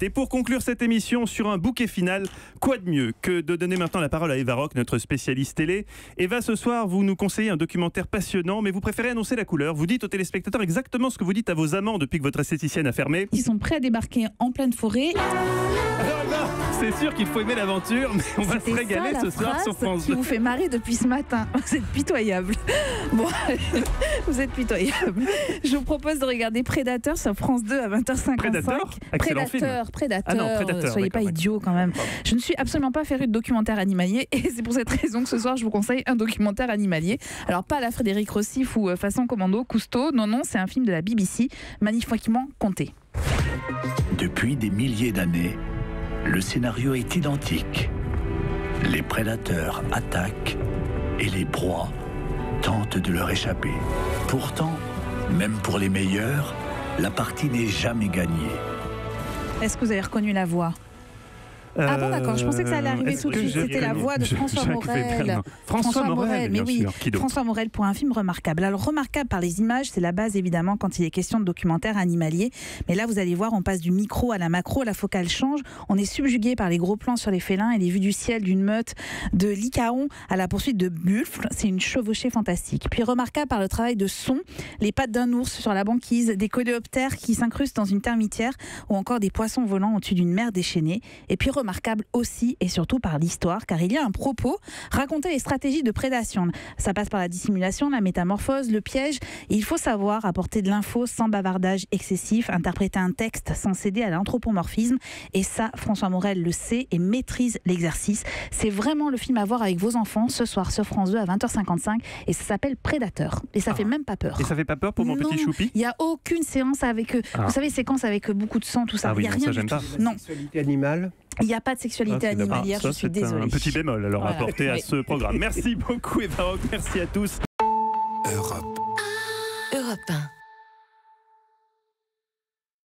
Et pour conclure cette émission sur un bouquet final, quoi de mieux que de donner maintenant la parole à Eva Rock, notre spécialiste télé. Eva, ce soir, vous nous conseillez un documentaire passionnant, mais vous préférez annoncer la couleur. Vous dites aux téléspectateurs exactement ce que vous dites à vos amants depuis que votre esthéticienne a fermé. Ils sont prêts à débarquer en pleine forêt. Alors Eva, c'est sûr qu'il faut aimer l'aventure, mais on va se régaler ce soir sur France 2. Qui vous fait marrer depuis ce matin. Vous êtes pitoyable. Bon, vous êtes pitoyable. Je vous propose de regarder Prédateur sur France 2 à 20h55. Prédateur, excellent film. Prédateur. Ah non, Prédateur, soyez pas idiots quand même. Je ne suis absolument pas férue de documentaire animalier et c'est pour cette raison que ce soir je vous conseille un documentaire animalier. Alors pas la Frédéric Rossif ou façon commando Cousteau, non, c'est un film de la BBC, magnifiquement conté. Depuis des milliers d'années, le scénario est identique. Les prédateurs attaquent et les proies tentent de leur échapper. Pourtant, même pour les meilleurs, la partie n'est jamais gagnée. Est-ce que vous avez reconnu la voix ? Ah bon, d'accord, je pensais que ça allait arriver tout de suite. C'était la voix de François Morel. François Morel, mais oui, sûr. François Morel pour un film remarquable. Alors, remarquable par les images, c'est la base évidemment quand il est question de documentaire animalier. Mais là, vous allez voir, on passe du micro à la macro, la focale change. On est subjugué par les gros plans sur les félins et les vues du ciel d'une meute de lycaons à la poursuite de buffles. C'est une chevauchée fantastique. Puis remarquable par le travail de son, les pattes d'un ours sur la banquise, des coléoptères qui s'incrustent dans une termitière ou encore des poissons volants au-dessus d'une mer déchaînée. Et puis remarquable aussi et surtout par l'histoire, car il y a un propos, raconter les stratégies de prédation. Ça passe par la dissimulation, la métamorphose, le piège. Et il faut savoir apporter de l'info sans bavardage excessif, interpréter un texte sans céder à l'anthropomorphisme. Et ça, François Morel le sait et maîtrise l'exercice. C'est vraiment le film à voir avec vos enfants ce soir sur France 2 à 20h55 et ça s'appelle Prédateur. Et ça fait même pas peur. Et ça fait pas peur pour mon petit choupi ? Il n'y a aucune séance avec, vous savez, séquence avec beaucoup de sang, tout ça. Ah oui, il n'y a non, rien ça, du j'aime tout. pas. Non. Sexualité animale. Il n'y a pas de sexualité animalière, ça, je suis désolée. Un petit bémol alors Voilà. apporté à ce programme. Merci beaucoup Eva Rock, merci à tous. Europe 1.